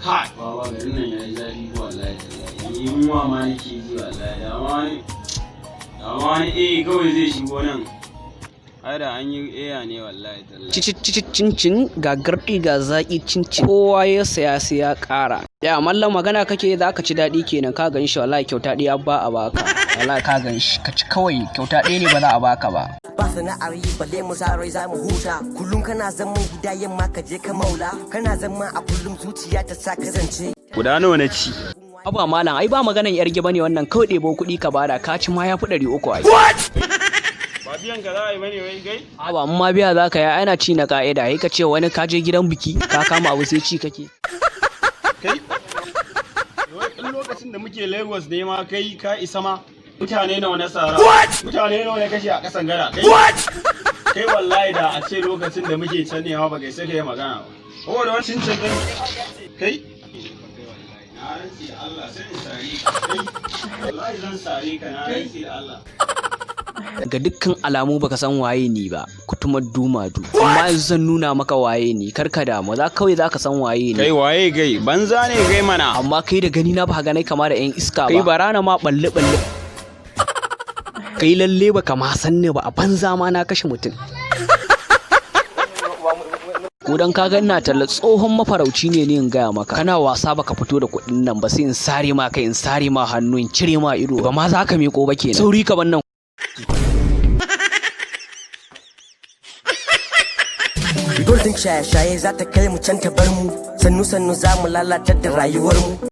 Kai, baba garin nan yayi zafi wallahi tallahi. Ni yunwa ma nake ji wallahi. Dama ni kawai zai shigo nan. Ai da an yi ne wallahi tallahi. Cincin ga garɗi ga zaƙi cincin. Kowa ya saya sai ya ƙara. Ya mallam magana kake za ka ci daɗi kenan ka gan shi wallahi kyauta ɗaya ba a baka. Wallahi ka gan shi ka ci kawai kyauta ɗaya ne ba za a baka ba. Ba sana'ar yi balle mu zarai za mu huta. Kullum kana zaman gida yamma ka je ka maula. Kana zama a kullum zuciya ta sa ka zance. Guda nawa na ci? Aba malam ai ba maganan yar giba ne wannan kawai ɗebo kuɗi ka bada ka ci ma ya fi 300 ai. Ba biyan ka za a yi bane wai gai? Aba amma biya za ka yi ana ci na ka'ida sai ka ce wani ka je gidan biki ka kama abu sai ci kake. Kai? In lokacin da muke Lagos ne ma kai ka isa ma. Mutane nawa na tsara? Mutane nawa na kashe a ƙasan gada? Kai wallahi da a ce lokacin da muke can ne ma ba kai sai kai magana ba. Saboda wani cincin din kai? Na rantsi da Allah sai in sare ka. Wallahi zan sare ka na rantsi da Allah. Ga dukkan alamu baka san waye ni ba kutumar dumadu amma yanzu zan nuna maka waye ni karka damu za kawai zaka san waye ni kai waye gai banza ne gai mana amma kai da gani na ba ganai kama da yan iska ba kai barana ma balle kai lalle baka ma san ne ba a banza ma na kashe mutum ko dan ka ga ina talla tsohon mafarauci ne in gaya maka kana wasa baka fito da kuɗin nan ba sai in sare ma kai in sare ma hannu in cire ma ido ba ma za ka miƙo ba kenan sauri ka ban nan Golden shaye-shaye za ta kai mu can ta bar mu sannu za mu lalatar da rayuwar mu